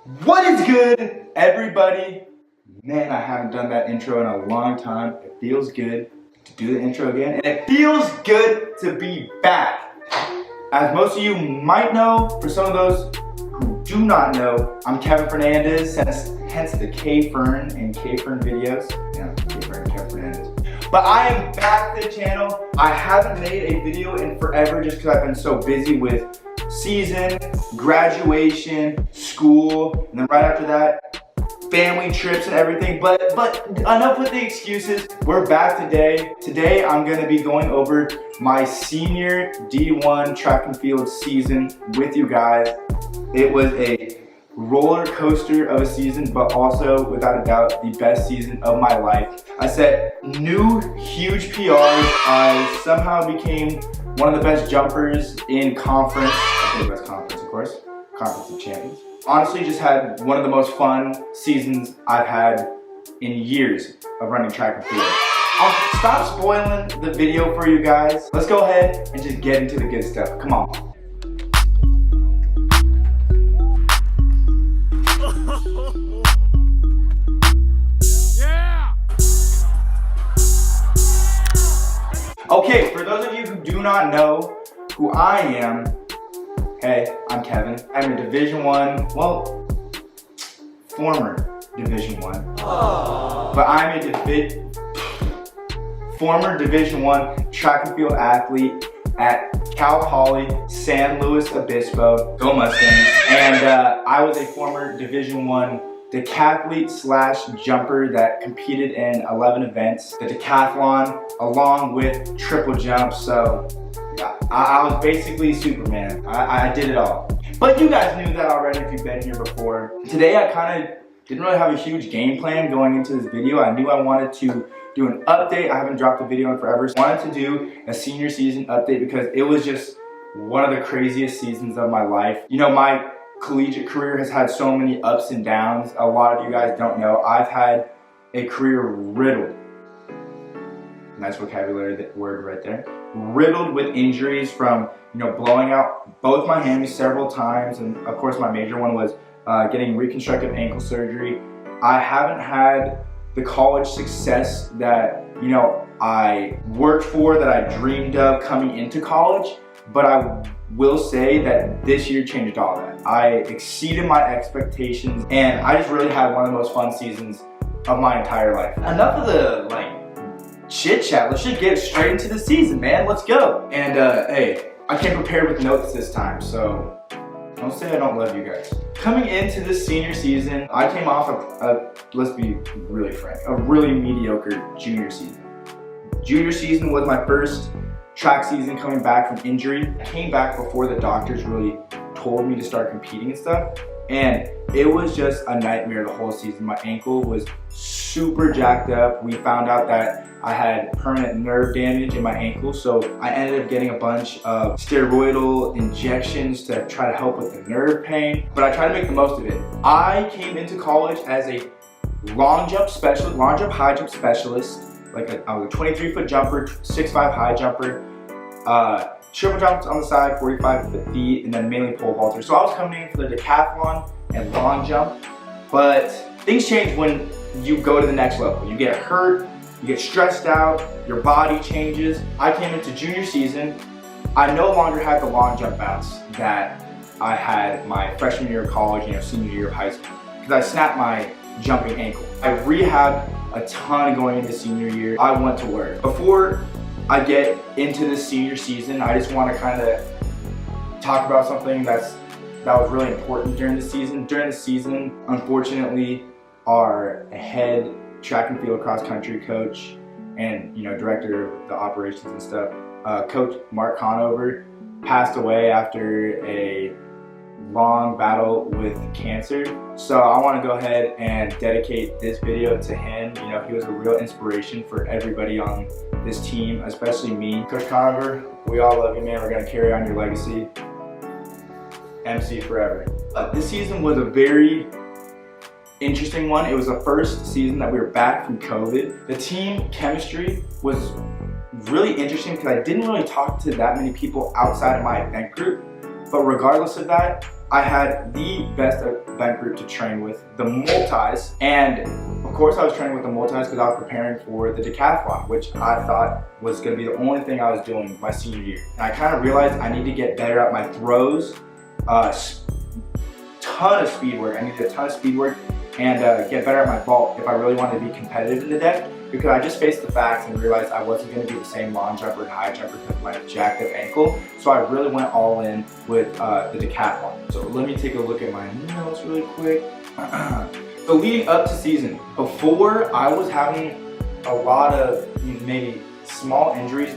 What is good, everybody? Man, I haven't done that intro in a long time. It feels good to do the intro again, and it feels good to be back. As most of you might know, for some of those who do not know, I'm Kevin Fernandez, hence the K-Fern and K-Fern videos. Yeah, K-Fern and Kevin Fernandez. But I am back to the channel. I haven't made a video in forever just because I've been so busy with season, graduation, school, and then right after that, family trips and everything. But enough with the excuses. We're back today. Today I'm gonna be going over my senior D1 track and field season with you guys. It was a roller coaster of a season, but also without a doubt the best season of my life. I set new huge PRs. I somehow became one of the best jumpers in conference. I think the best conference, of course. Conference of Champions. Honestly, just had one of the most fun seasons I've had in years of running track and field. I'll stop spoiling the video for you guys. Let's go ahead and just get into the good stuff. Come on. Okay, for those of you who do not know who I am, hey, I'm Kevin. I'm a Division I, well, former Division I. But I'm a former Division I track and field athlete at Cal Poly San Luis Obispo, go Mustangs. And I was a former Division I decathlete / jumper that competed in 11 events, the decathlon, along with triple jump. So yeah, I was basically Superman. I did it all. But you guys knew that already if you've been here before. Today I kind of didn't really have a huge game plan going into this video. I knew I wanted to do an update. I haven't dropped a video in forever. So I wanted to do a senior season update because it was just one of the craziest seasons of my life. You know, my collegiate career has had so many ups and downs. A lot of you guys don't know. I've had a career riddled. Nice vocabulary word right there. Riddled with injuries from, you know, blowing out both my hammies several times, and of course my major one was getting reconstructive ankle surgery. I haven't had the college success that, you know, I worked for, that I dreamed of coming into college, but I will say that this year changed all that. I exceeded my expectations, and I just really had one of the most fun seasons of my entire life. Enough of the chit chat. Let's just get straight into the season, man. Let's go. And hey, I came prepared with notes this time, so don't say I don't love you guys. Coming into this senior season, I came off of, let's be really frank, a really mediocre junior season. Junior season was my first track season coming back from injury. I came back before the doctors really told me to start competing and stuff, and it was just a nightmare the whole season. My ankle was super jacked up. We found out that I had permanent nerve damage in my ankle, so I ended up getting a bunch of steroidal injections to try to help with the nerve pain, but I tried to make the most of it. I came into college as a long jump specialist, long jump high jump specialist. I was a 23-foot jumper, 6'5" high jumper, triple jumps on the side, 45 feet, and then mainly pole vaulter. So I was coming in for the decathlon and long jump, but things change when you go to the next level. You get hurt, you get stressed out, your body changes. I came into junior season, I no longer had the long jump bounce that I had my freshman year of college, you know, senior year of high school, because I snapped my jumping ankle. I rehabbed a ton going into senior year. I went to work. Before I get into this senior season, I just want to kind of talk about something that was really important during the season. During the season, unfortunately, our head track and field cross country coach and, you know, director of the operations and stuff, Coach Mark Conover, passed away after a long battle with cancer. So I want to go ahead and dedicate this video to him. You know, he was a real inspiration for everybody on this team, especially me. Coach Conover, we all love you, man. We're going to carry on your legacy. MC forever. This season was a very interesting one. It was the first season that we were back from COVID. The team chemistry was really interesting because I didn't really talk to that many people outside of my event group. But regardless of that, I had the best of event group to train with, the multis. And of course I was training with the multis because I was preparing for the decathlon, which I thought was going to be the only thing I was doing my senior year. And I kind of realized I need to get better at my throws, ton of speed work. I needed a ton of speed work and get better at my vault if I really wanted to be competitive in the deck, because I just faced the facts and realized I wasn't going to be the same long jumper and high jumper because of my jacked up ankle. So I really went all in with the decathlon. So let me take a look at my notes really quick. So leading up to season, before I was having a lot of maybe small injuries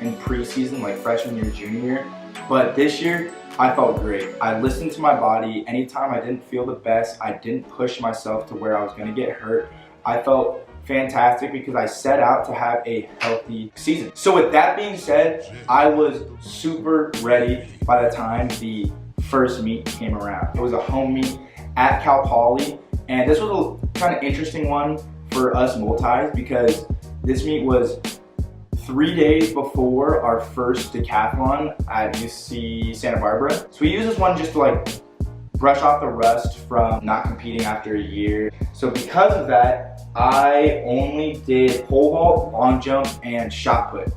in preseason, like freshman year, junior year, but this year I felt great. I listened to my body. Anytime I didn't feel the best, I didn't push myself to where I was gonna get hurt. I felt fantastic because I set out to have a healthy season. So with that being said, I was super ready by the time the first meet came around. It was a home meet at Cal Poly, and this was a kind of interesting one for us multis because this meet was 3 days before our first decathlon at UC Santa Barbara. So we used this one just to like brush off the rust from not competing after a year. So because of that, I only did pole vault, long jump, and shot put.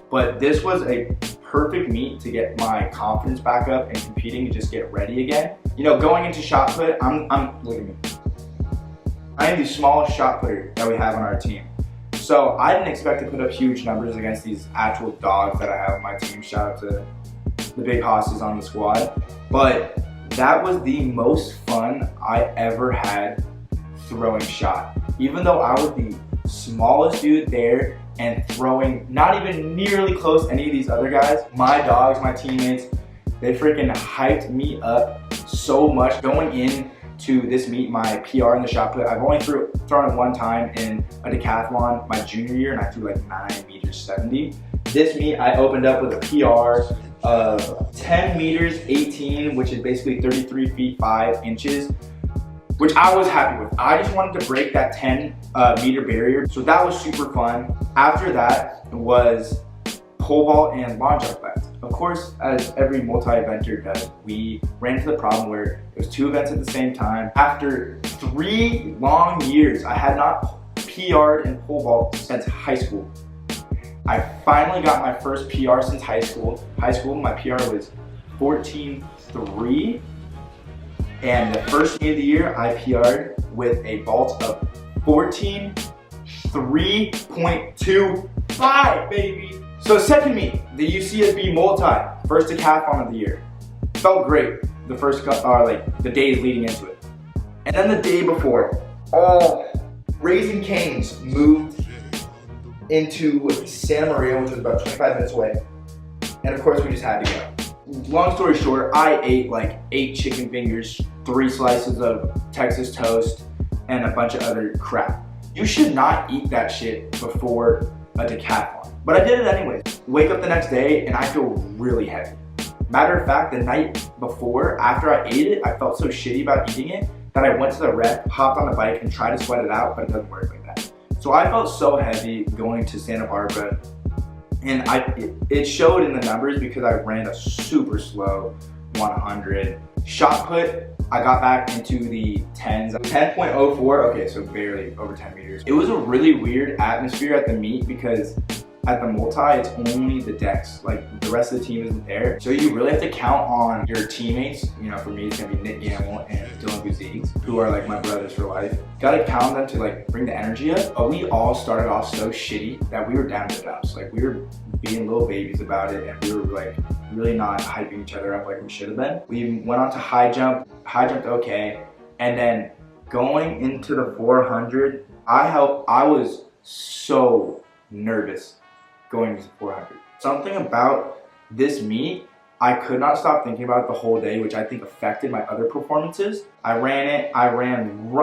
But this was a perfect meet to get my confidence back up and competing and just get ready again. You know, going into shot put, look at me. I am the smallest shot putter that we have on our team. So I didn't expect to put up huge numbers against these actual dogs that I have on my team. Shout out to the big hosses on the squad. But that was the most fun I ever had throwing shot. Even though I was the smallest dude there and throwing not even nearly close to any of these other guys, my dogs, my teammates, they freaking hyped me up so much. Going in to this meet, my PR in the shot put, I've only thrown it one time in a decathlon my junior year, and I threw like 9 meters 70. This meet I opened up with a PR of 10 meters 18, which is basically 33 feet 5 inches, which I was happy with. I just wanted to break that 10 meter barrier, so that was super fun. After that was pole vault and long jump events. Of course, as every multi-eventer does, we ran into the problem where it was 2 events at the same time. After 3 long years, I had not PR'd in pole vault since high school. I finally got my first PR since high school. My PR was 14.3, and the first meet of the year, I PR'd with a vault of 14.3.25, baby. So second meet, the UCSB multi, first decathlon of the year. Felt great the first the days leading into it. And then the day before, Raising Cane's moved into Santa Maria, which was about 25 minutes away. And of course we just had to go. Long story short, I ate like 8 chicken fingers, 3 slices of Texas toast, and a bunch of other crap. You should not eat that shit before a decathlon. But I did it anyways. Wake up the next day and I feel really heavy. Matter of fact, the night before, after I ate it, I felt so shitty about eating it that I went to the rep, hopped on the bike, and tried to sweat it out, but it doesn't work like that. So I felt so heavy going to Santa Barbara, and it showed in the numbers because I ran a super slow 100. Shot put, I got back into the 10s, 10.04, okay, so barely over 10 meters. It was a really weird atmosphere at the meet because at the multi, it's only the decks. Like, the rest of the team isn't there. So you really have to count on your teammates. You know, for me, it's gonna be Nick Gamble and Dylan Guziggs, who are like my brothers for life. Gotta count on them to like bring the energy up. But we all started off so shitty that we were down to the dumps. Like, we were being little babies about it, and we were like really not hyping each other up like we should have been. We went on to high jumped okay. And then going into the 400, I was so nervous going to 400. Something about this meet, I could not stop thinking about it the whole day, which I think affected my other performances. I ran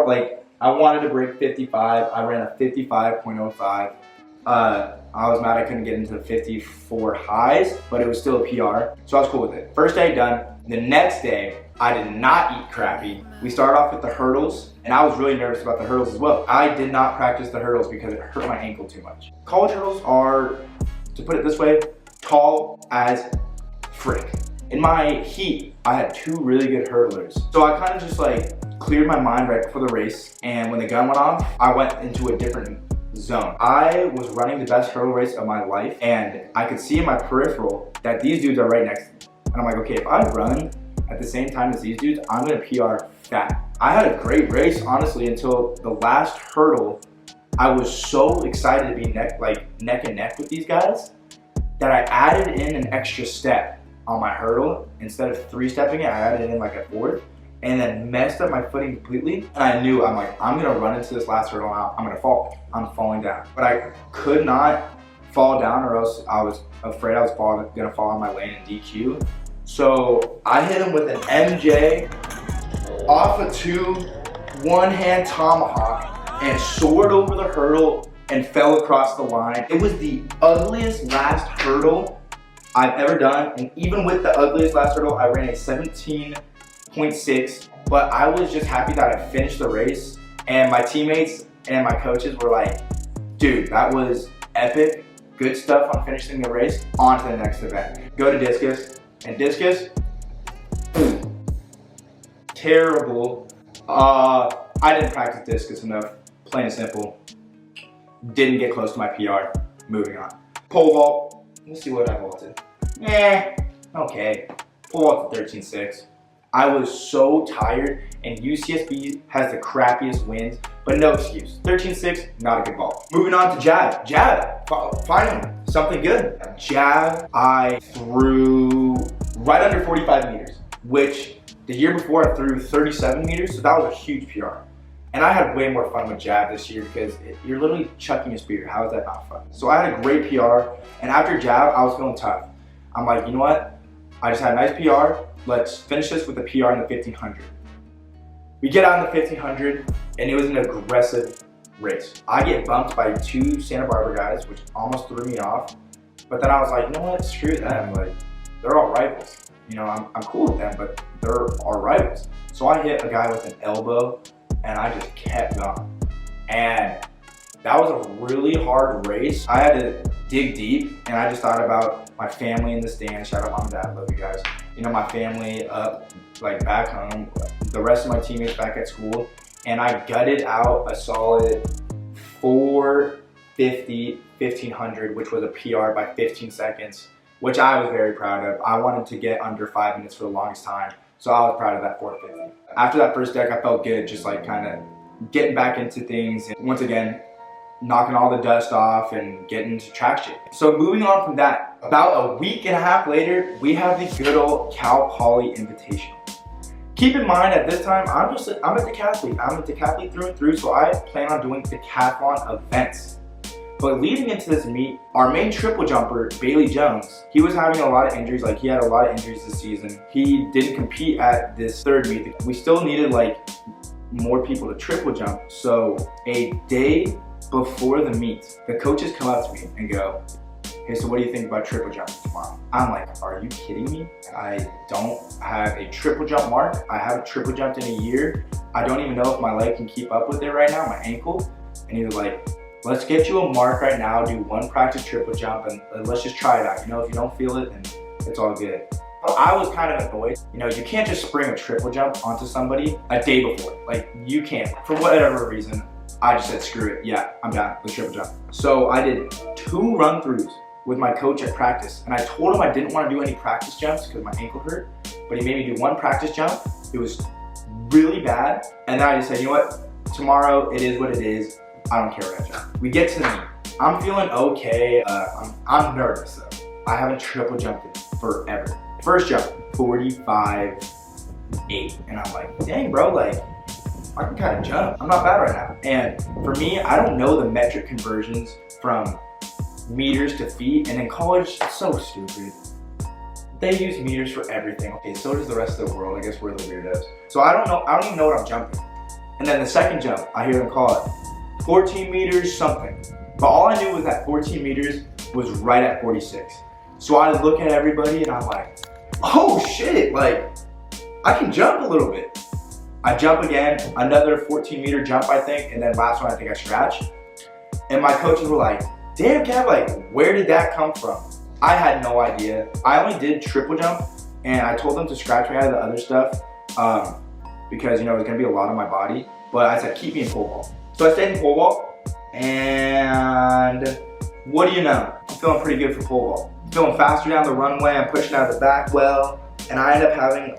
like, I wanted to break 55. I ran a 55.05. I was mad I couldn't get into the 54 highs, but it was still a PR, so I was cool with it. First day done. The next day, I did not eat crappy. We started off with the hurdles, and I was really nervous about the hurdles as well. I did not practice the hurdles because it hurt my ankle too much. College hurdles are, to put it this way, tall as frick. In my heat, I had 2 really good hurdlers. So I kind of just like cleared my mind right before the race, and when the gun went off, I went into a different zone. I was running the best hurdle race of my life, and I could see in my peripheral that these dudes are right next to me. And I'm like, okay, if I run at the same time as these dudes, I'm gonna PR fat. I had a great race, honestly, until the last hurdle. I was so excited to be neck and neck with these guys that I added in an extra step on my hurdle. Instead of 3-stepping it, I added in like a 4th, and then messed up my footing completely. And I knew, I'm like, I'm gonna run into this last hurdle and I'm gonna fall. I'm falling down. But I could not fall down, or else I was afraid I was gonna fall on my lane in DQ. So I hit him with an MJ off a 2, one-hand tomahawk, and soared over the hurdle and fell across the line. It was the ugliest last hurdle I've ever done, and even with the ugliest last hurdle, I ran a 17.6, but I was just happy that I finished the race, and my teammates and my coaches were like, dude, that was epic, good stuff on finishing the race, on to the next event. Go to discus, and discus, terrible. I didn't practice discus enough. Plain and simple. Didn't get close to my PR. Moving on. Pole vault. Let's see what I vaulted. Okay. Pole vault to 13.6. I was so tired, and UCSB has the crappiest winds, but no excuse. 13.6, not a good vault. Moving on to jab. Jab. Finally, something good. Jab, I threw right under 45 meters, which the year before I threw 37 meters, so that was a huge PR. And I had way more fun with jab this year because you're literally chucking a spear. How is that not fun? So I had a great PR, and after jab, I was feeling tough. I'm like, you know what? I just had a nice PR. Let's finish this with a PR in the 1500. We get out in the 1500, and it was an aggressive race. I get bumped by 2 Santa Barbara guys, which almost threw me off. But then I was like, you know what? Screw them. Like, they're all rivals. You know, I'm cool with them, but they're our rivals. So I hit a guy with an elbow, and I just kept going. And that was a really hard race. I had to dig deep, and I just thought about my family in the stands. Shout out mom and dad, love you guys. You know, my family up, like back home, the rest of my teammates back at school, and I gutted out a solid 450, 1500, which was a PR by 15 seconds, which I was very proud of. I wanted to get under 5 minutes for the longest time, so I was proud of that 450. After that first deck, I felt good, just like kind of getting back into things, and once again, knocking all the dust off and getting into traction. So moving on from that, about a week and a half later, we have the good old Cal Poly Invitational. Keep in mind at this time, I'm a decathlete. I'm a decathlete through and through, so I plan on doing decathlon events. But leading into this meet, our main triple jumper, Bailey Jones, he was having a lot of injuries. Like, he had a lot of injuries this season. He didn't compete at this third meet. We still needed like more people to triple jump. So a day before the meet, the coaches come up to me and go, hey, so what do you think about triple jumping tomorrow? I'm like, are you kidding me? I don't have a triple jump mark. I haven't triple jumped in a year. I don't even know if my leg can keep up with it right now, my ankle. And he was like, let's get you a mark right now, do 1 practice triple jump, and let's just try it out. You know, if you don't feel it, then it's all good. I was kind of annoyed. You know, you can't just spring a triple jump onto somebody a day before. Like, you can't. For whatever reason, I just said, screw it. Yeah, I'm down with triple jump. So I did 2 run-throughs with my coach at practice, and I told him I didn't want to do any practice jumps because my ankle hurt, but he made me do 1 practice jump. It was really bad, and then I just said, you know what? Tomorrow, it is what it is. I don't care what I jump. We get to the meet. I'm feeling okay. I'm nervous though. I haven't triple jumped in forever. First jump, 45.8, and I'm like, dang bro, like, I can kind of jump. I'm not bad right now. And for me, I don't know the metric conversions from meters to feet, and in college, it's so stupid. They use meters for everything. Okay, so does the rest of the world. I guess we're the weirdos. So I don't even know what I'm jumping. And then the second jump, I hear them call it 14 meters something. But all I knew was that 14 meters was right at 46. So I look at everybody and I'm like, oh shit, like, I can jump a little bit. I jump again, another 14 meter jump I think, and then last one I think I scratch. And my coaches were like, damn Kev, like, where did that come from? I had no idea. I only did triple jump, and I told them to scratch me out of the other stuff. because, you know, it was gonna be a lot on my body. But I said, keep me in pole vault. So I stayed in pole vault, and what do you know? I'm feeling pretty good for pole vault. I'm feeling faster down the runway, I'm pushing out the back well, and I ended up having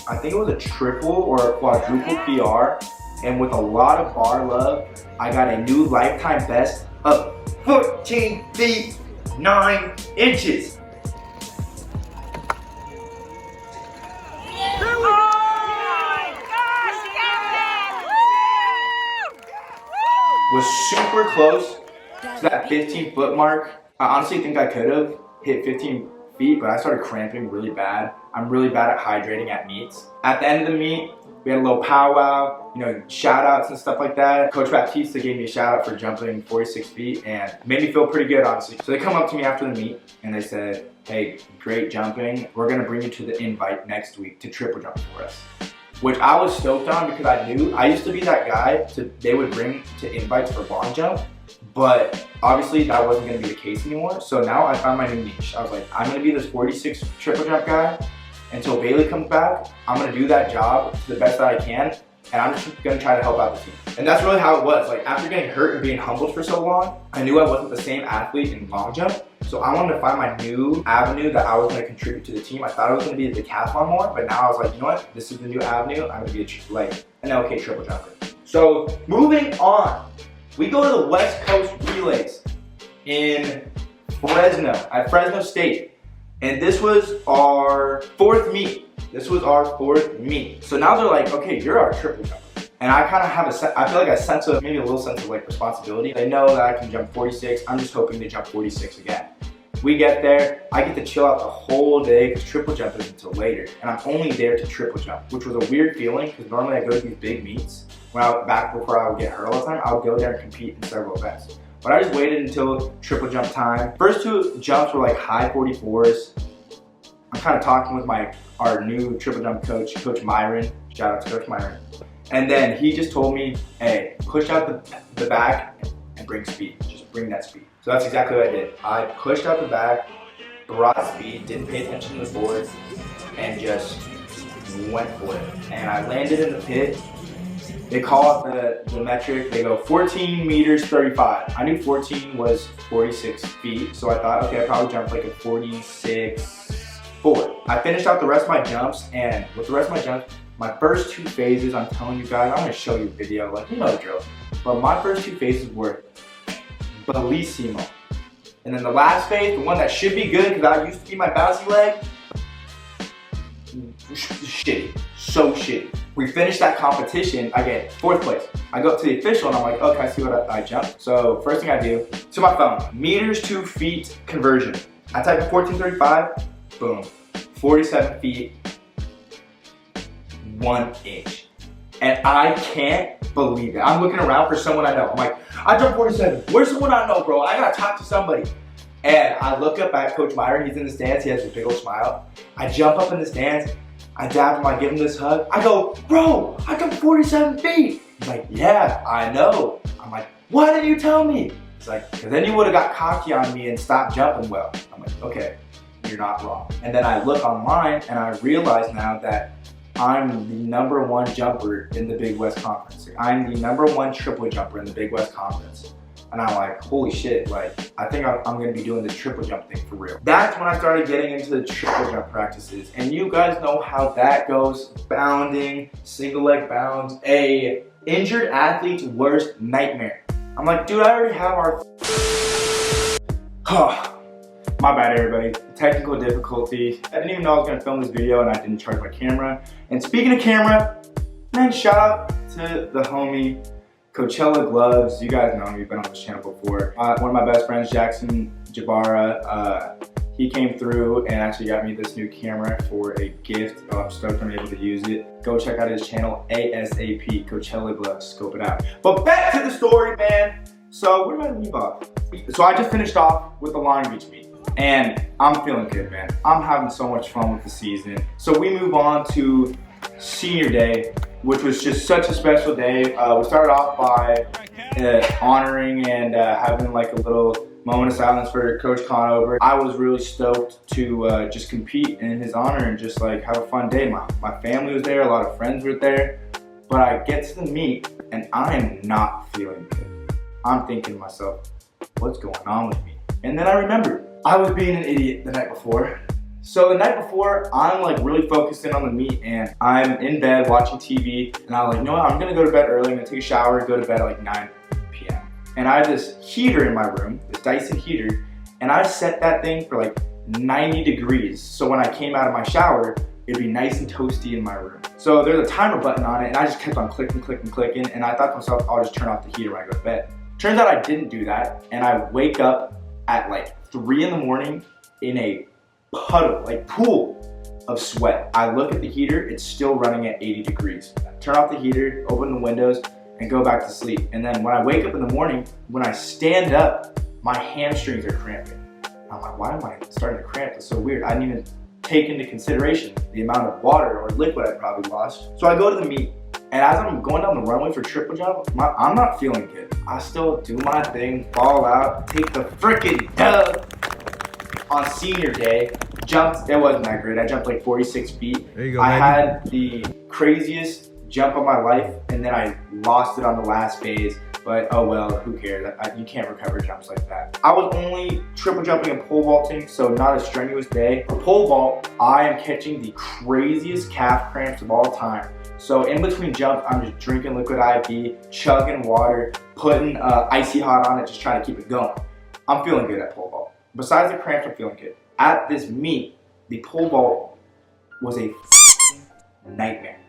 I think it was a triple or a quadruple PR, and with a lot of bar love, I got a new lifetime best of 14 feet 9 inches. Was super close to that 15-foot mark. I honestly think I could have hit 15 feet, but I started cramping really bad. I'm really bad at hydrating at meets. At the end of the meet, we had a little powwow, you know, shout outs and stuff like that. Coach Baptista gave me a shout out for jumping 46 feet and made me feel pretty good, honestly. So they come up to me after the meet and they said, hey, great jumping. We're gonna bring you to the invite next week to triple jump for us. Which I was stoked on because I knew I used to be that guy they would bring to invites for long jump, but obviously that wasn't gonna be the case anymore. So now I found my new niche. I was like, I'm gonna be this 46 triple jump guy until Bailey comes back. I'm gonna do that job to the best that I can, and I'm just gonna try to help out the team. And that's really how it was. Like, after getting hurt and being humbled for so long, I knew I wasn't the same athlete in long jump. So I wanted to find my new avenue that I was gonna contribute to the team. I thought I was gonna be the decathlon more, but now I was like, you know what? This is the new avenue. I'm gonna be an LK triple jumper. So moving on, we go to the West Coast Relays in Fresno, at Fresno State. And this was our 4th meet. So now they're like, okay, you're our triple jumper. And I kind of have I feel like maybe a little sense of like responsibility. They know that I can jump 46. I'm just hoping to jump 46 again. We get there, I get to chill out the whole day because triple jump isn't until later. And I'm only there to triple jump, which was a weird feeling because normally I go to these big meets. Back before I would get hurt all the time, I would go there and compete in several events. But I just waited until triple jump time. First 2 jumps were like high 44s. I'm kind of talking with our new triple jump coach, Coach Myron. Shout out to Coach Myron. And then he just told me, hey, push out the back and bring speed. Just bring that speed. So that's exactly what I did. I pushed out the back, brought speed, didn't pay attention to the board, and just went for it. And I landed in the pit. They call out the metric. They go 14 meters 35. I knew 14 was 46 feet, so I thought, okay, I probably jumped like a 46.4. I finished out the rest of my jumps, and with the rest of my jumps, my first 2 phases, I'm telling you guys, I'm gonna show you a video, like, you know the drill. But my first 2 phases were bellissimo. And then the last phase, the one that should be good, because I used to be my bouncy leg, shitty, so shitty. We finished that competition, I get 4th place. I go up to the official and I'm like, oh, can I see what I jumped? So first thing I do, to my phone, meters to feet conversion. I type in 1435, boom, 47 feet, 1 inch. And I can't believe it. I'm looking around for someone I know. I'm like, I jumped 47. Where's someone I know, bro? I gotta talk to somebody. And I look up at Coach Myron. He's in the stands. He has a big old smile. I jump up in the stands. I dap him. I give him this hug. I go, bro, I jumped 47 feet. He's like, yeah, I know. I'm like, why didn't you tell me? He's like, because then you would have got cocky on me and stopped jumping well. I'm like, okay, you're not wrong. And then I look online and I realize now that I'm the #1 jumper in the Big West Conference. I'm the #1 triple jumper in the Big West Conference. And I'm like, holy shit, like, I think I'm gonna be doing this triple jump thing for real. That's when I started getting into the triple jump practices. And you guys know how that goes. Bounding, single leg bounds, a injured athlete's worst nightmare. I'm like, dude, I already have our my bad, everybody. Technical difficulty. I didn't even know I was gonna film this video and I didn't charge my camera. And speaking of camera, man, shout out to the homie Coachella Gloves. You guys know him, you've been on this channel before. One of my best friends, Jackson Jabara, he came through and actually got me this new camera for a gift. I'm stoked I'm able to use it. Go check out his channel, ASAP, Coachella Gloves, scope it out. But back to the story, man. So where did I leave off? So I just finished off with the Long Beach meet. And I'm feeling good, man. I'm having so much fun with the season. So we move on to senior day, which was just such a special day. We started off by honoring and having like a little moment of silence for Coach Conover. I was really stoked to just compete in his honor and just like have a fun day. My family was there, a lot of friends were there. But I get to the meet and I am not feeling good. I'm thinking to myself, what's going on with me? And then I remembered, I was being an idiot the night before. So the night before, I'm like really focused in on the meet and I'm in bed watching TV and I'm like, you know what, I'm gonna go to bed early, I'm gonna take a shower, go to bed at like 9 p.m. And I have this heater in my room, this Dyson heater, and I set that thing for like 90 degrees. So when I came out of my shower, it'd be nice and toasty in my room. So there's a timer button on it and I just kept on clicking, and I thought to myself, I'll just turn off the heater when I go to bed. Turns out I didn't do that and I wake up at like 3 in the morning in a puddle, like pool of sweat. I look at the heater, it's still running at 80 degrees. Turn off the heater, open the windows, and go back to sleep. And then when I wake up in the morning, when I stand up, my hamstrings are cramping. I'm like, why am I starting to cramp? It's so weird. I didn't even take into consideration the amount of water or liquid I probably lost. So I go to the meet, and as I'm going down the runway for triple jump, I'm not feeling good. I still do my thing, fall out, take the frickin' dub. On senior day, jumped, it wasn't that great. I jumped like 46 feet. There you go, I baby. had the craziest jump of my life, and then I lost it on the last phase. But oh well, who cares? You can't recover jumps like that. I was only triple jumping and pole vaulting, so not a strenuous day. For pole vault, I am catching the craziest calf cramps of all time. So in between jumps, I'm just drinking liquid IV, chugging water, putting icy hot on it, just trying to keep it going. I'm feeling good at pole vault. Besides the cramps, I'm feeling good. At this meet, the pole vault was a nightmare.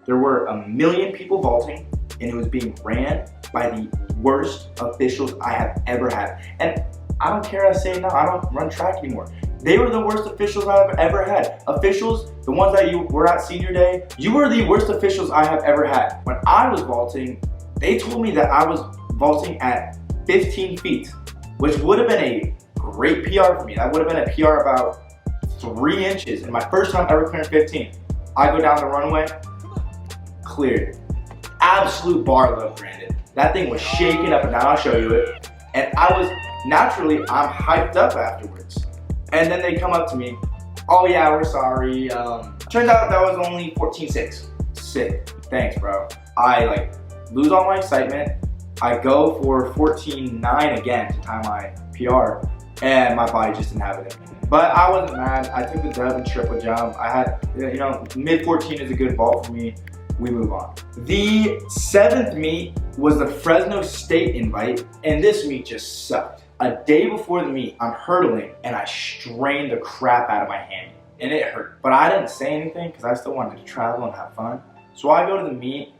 There were 1 million people vaulting, and it was being ran by the worst officials I have ever had. And I don't care, I say now, I don't run track anymore. They were the worst officials I've ever had. Officials, the ones that you were at senior day, you were the worst officials I have ever had. When I was vaulting, they told me that I was vaulting at 15 feet, which would have been a great PR for me. That would have been a PR about 3 inches. And my first time ever clearing 15. I go down the runway, cleared. Absolute bar load, Brandon. That thing was shaking up and down. I'll show you it. And I was, naturally, I'm hyped up afterwards. And then they come up to me, oh yeah, we're sorry. Turns out that was only 14.6. Sick. Thanks, bro. I like lose all my excitement. I go for 14.9 again to time my PR. And my body just didn't have it in me. But I wasn't mad. I took the dub and triple jump. I had, you know, mid 14 is a good vault for me. We move on. The 7th meet was the Fresno State invite, and this meet just sucked. A day before the meet, I'm hurdling, and I strained the crap out of my hammy, and it hurt. But I didn't say anything because I still wanted to travel and have fun. So I go to the meet.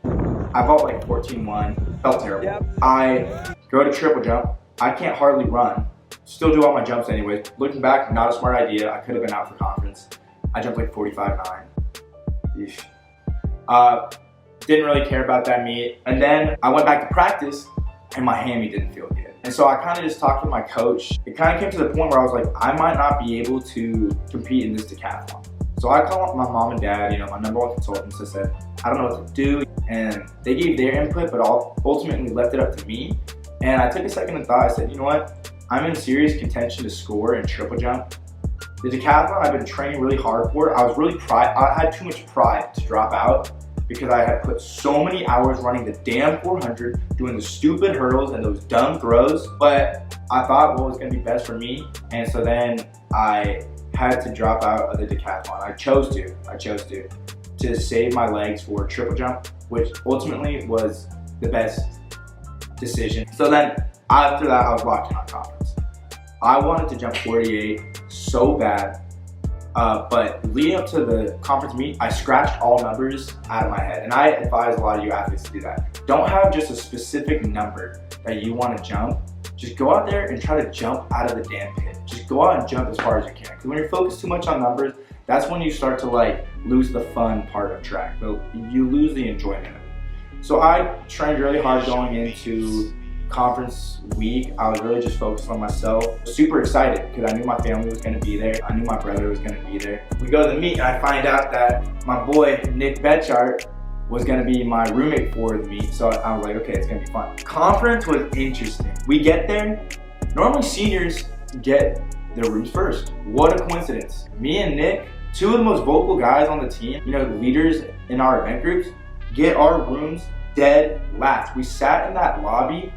I vault like 14.1. Felt terrible. Yep. I go to triple jump. I can't hardly run. Still do all my jumps anyways. Looking back, not a smart idea. I could have been out for conference. I jumped like 45.9. Didn't really care about that meet. And then I went back to practice and my hammy didn't feel good. And so I kind of just talked with my coach. It kind of came to the point where I was like, I might not be able to compete in this decathlon. So I called up my mom and dad, you know, my #1 consultants. I said, I don't know what to do. And they gave their input, but ultimately left it up to me. And I took a second and thought, I said, you know what? I'm in serious contention to score in triple jump. The decathlon I've been training really hard for. I had too much pride to drop out because I had put so many hours running the damn 400, doing the stupid hurdles and those dumb throws. But I thought what was gonna be best for me. And so then I had to drop out of the decathlon. I chose to save my legs for triple jump, which ultimately was the best decision. So then after that, I was locked in on conference. I wanted to jump 48 so bad, but leading up to the conference meet, I scratched all numbers out of my head. And I advise a lot of you athletes to do that. Don't have just a specific number that you want to jump. Just go out there and try to jump out of the damn pit. Just go out and jump as far as you can. Because when you're focused too much on numbers, that's when you start to like lose the fun part of track. You lose the enjoyment of it. So I trained really hard going into conference week. I was really just focused on myself. Super excited because I knew my family was going to be there. I knew my brother was going to be there. We go to the meet and I find out that my boy Nick Betchart was going to be my roommate for the meet. So I was like, okay, it's going to be fun. Conference was interesting. We get there. Normally seniors get their rooms first. What a coincidence. Me and Nick, two of the most vocal guys on the team, you know, leaders in our event groups, get our rooms dead last. We sat in that lobby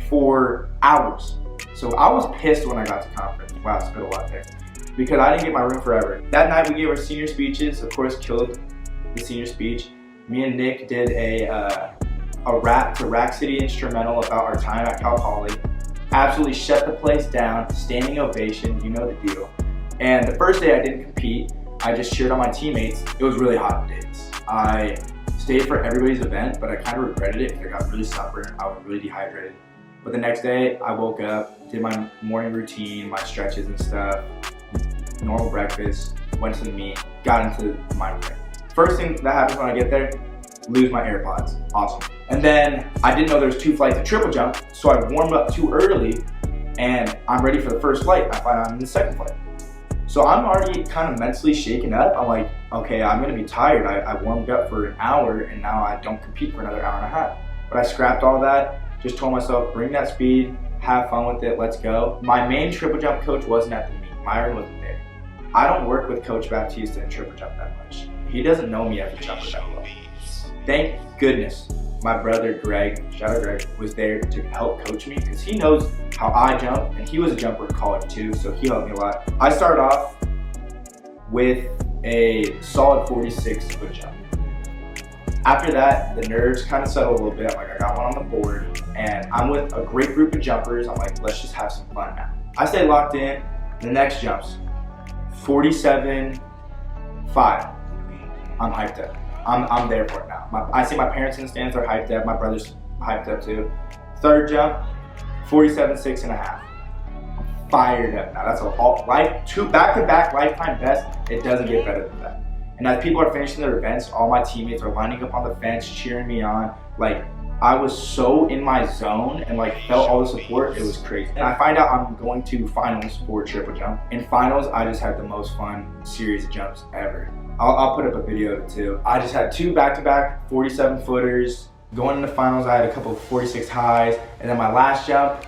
for hours. So I was pissed when I got to conference. Wow, I spit a lot there. Because I didn't get my room forever. That night we gave our senior speeches, of course killed the senior speech. Me and Nick did a rap to Rack City instrumental about our time at Cal Poly. Absolutely shut the place down, standing ovation, you know the deal. And the first day I didn't compete, I just cheered on my teammates. It was really hot in Davis. I stayed for everybody's event, but I kind of regretted it because I got really sunburned. I was really dehydrated. But the next day I woke up, did my morning routine, my stretches and stuff, normal breakfast, went to the meet, got into my room. First thing that happens when I get there, lose my AirPods. Awesome. And then I didn't know there was 2 flights of triple jump, so I warmed up too early and I'm ready for the first flight. I find I'm in the second flight. So I'm already kind of mentally shaken up. I'm like, okay, I'm gonna be tired. I warmed up for an hour and now I don't compete for another hour and a half. But I scrapped all that, just told myself, bring that speed, have fun with it, let's go. My main triple jump coach wasn't at the meet. Myron wasn't there. I don't work with Coach Baptista in triple jump that much. He doesn't know me as a jumper that well. Thank goodness my brother Greg, shout out Greg, was there to help coach me because he knows how I jump and he was a jumper in college too, so he helped me a lot. I started off with a solid 46 foot jump. After that, the nerves kind of settled a little bit. I'm like, I got one on the board and I'm with a great group of jumpers. I'm like, let's just have some fun now. I stay locked in. The next jumps, 47.5. I'm hyped up. I'm there for it now. I see my parents in the stands, they're hyped up. My brother's hyped up too. Third jump, 47.6.5. Fired up now. That's two back-to-back lifetime best. It doesn't get better than that. And as people are finishing their events, all my teammates are lining up on the fence, cheering me on. Like, I was so in my zone and like felt all the support, it was crazy. And I find out I'm going to finals for triple jump. In finals, I just had the most fun series of jumps ever. I'll put up a video of it too. I just had 2 back-to-back 47 footers. Going into finals, I had a couple of 46 highs. And then my last jump,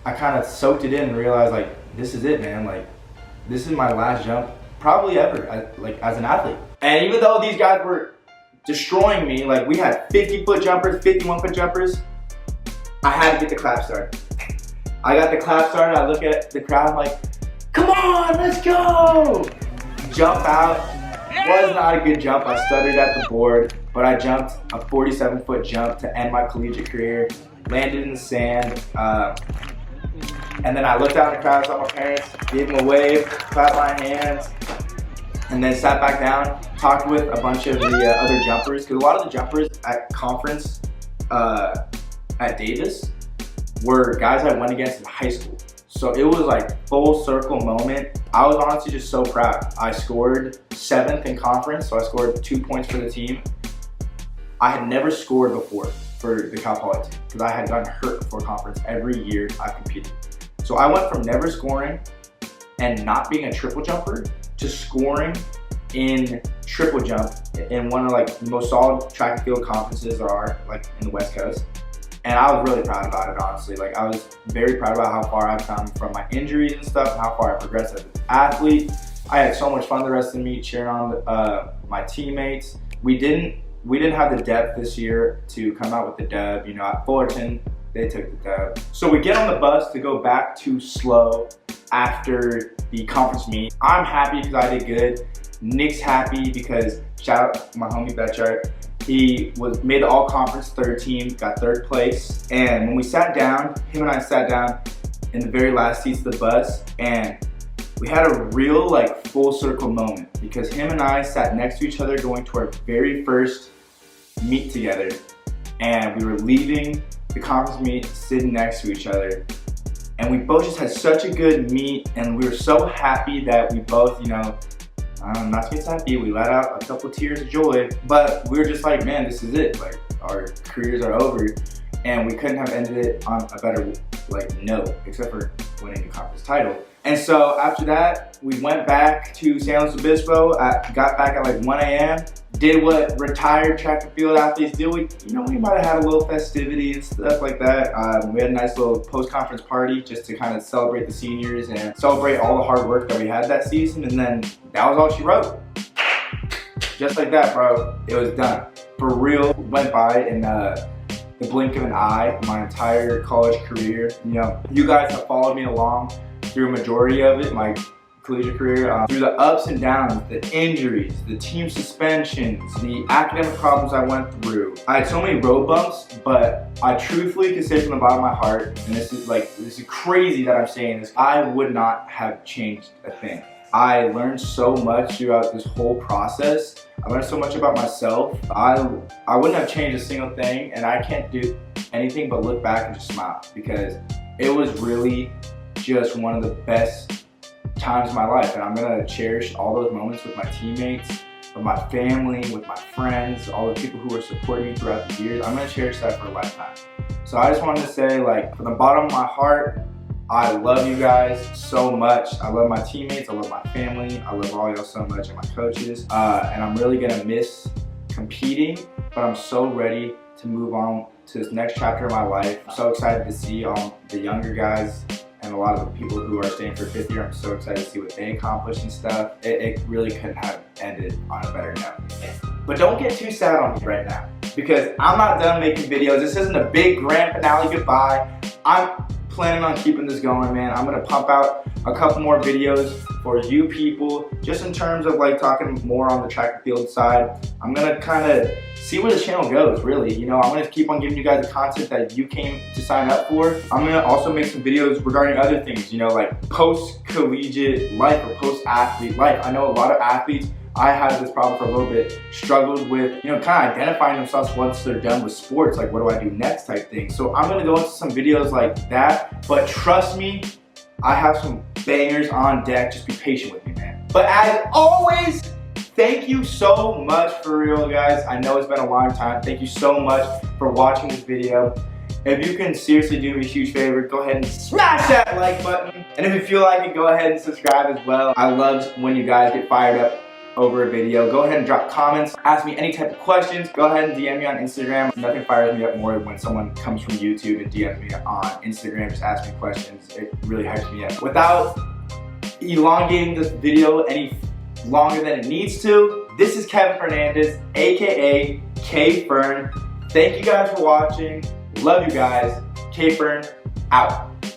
I kind of soaked it in and realized like, this is it, man. Like, this is my last jump probably ever, as an athlete. And even though these guys were destroying me, like we had 50-foot jumpers, 51-foot jumpers, I had to get the clap started. I got the clap started, I look at the crowd, I'm like, come on, let's go! Jump out. Was not a good jump. I stuttered at the board, but I jumped a 47-foot jump to end my collegiate career, landed in the sand, and then I looked out in the crowd, saw my parents, gave them a wave, clapped my hands, and then sat back down, talked with a bunch of the other jumpers, because a lot of the jumpers at conference at Davis were guys I went against in high school. So it was like full circle moment. I was honestly just so proud. I scored 7th in conference, so I scored 2 points for the team. I had never scored before for the Cal Poly team because I had gotten hurt before conference every year I've competed. So I went from never scoring and not being a triple jumper to scoring in triple jump in one of like the most solid track and field conferences there are, like in the West Coast. And I was really proud about it, honestly. Like, I was very proud about how far I've come from my injuries and stuff, and how far I progressed as an athlete. I had so much fun the rest of the meet cheering on my teammates. We didn't have the depth this year to come out with the dub. You know, at Fullerton, they took the dub. So we get on the bus to go back to SLO after the conference meet. I'm happy because I did good. Nick's happy because, shout out to my homie Betchart. He made the all-conference 3rd team, got 3rd place. And when we sat down, him and I sat down in the very last seats of the bus, and we had a real like full circle moment because him and I sat next to each other going to our very first meet together. And we were leaving the conference meet, sitting next to each other. And we both just had such a good meet, and we were so happy that we both, you know, not to get happy, we let out a couple tears of joy, but we were just like, man, this is it. Like, our careers are over, and we couldn't have ended it on a better like note, except for winning the conference title. And so after that, we went back to San Luis Obispo. Got back at like 1 a.m. Did what retired track and field athletes do. We might have had a little festivity and stuff like that. We had a nice little post-conference party just to kind of celebrate the seniors and celebrate all the hard work that we had that season. And then that was all she wrote. Just like that, bro. It was done. for real went by in the blink of an eye my entire college career. You know, you guys have followed me along through a majority of it, my collegiate career, through the ups and downs, the injuries, the team suspensions, the academic problems I went through. I had so many road bumps, but I truthfully can say from the bottom of my heart, and this is crazy that I'm saying this, I would not have changed a thing. I learned so much throughout this whole process. I learned so much about myself. I wouldn't have changed a single thing, and I can't do anything but look back and just smile, because it was really just one of the best times of my life, and I'm gonna cherish all those moments with my teammates, with my family, with my friends, all the people who were supporting me throughout the years. I'm gonna cherish that for a lifetime. So I just wanted to say, like, from the bottom of my heart, I love you guys so much. I love my teammates, I love my family, I love all y'all so much, and my coaches. And I'm really gonna miss competing, but I'm so ready to move on to this next chapter of my life. I'm so excited to see the younger guys and a lot of the people who are staying for fifth year. I'm so excited to see what they accomplish and stuff. It really couldn't have ended on a better note. But don't get too sad on me right now, because I'm not done making videos. This isn't a big grand finale goodbye. I'm planning on keeping this going, man. I'm gonna pump out a couple more videos for you people, just in terms of like talking more on the track and field side. I'm gonna kind of see where the channel goes, really. You know, I'm gonna keep on giving you guys the content that you came to sign up for. I'm gonna also make some videos regarding other things, you know, like post-collegiate life or post-athlete life. I know a lot of athletes, I had this problem for a little bit, struggled with, you know, kind of identifying themselves once they're done with sports, like what do I do next type thing. So I'm gonna go into some videos like that, but trust me, I have some bangers on deck. Just be patient with me, man. But as always, thank you so much for real, guys. I know it's been a long time. Thank you so much for watching this video. If you can seriously do me a huge favor, go ahead and smash that like button. And if you feel like it, go ahead and subscribe as well. I love when you guys get fired up over a video. Go ahead and drop comments, ask me any type of questions. Go ahead and DM me on Instagram. Nothing fires me up more when someone comes from YouTube and DMs me on Instagram, just ask me questions. It really hypes me up. Without elongating this video any longer than it needs to, this is Kevin Fernandez, aka K Fern. Thank you guys for watching. Love you guys. K Fern out.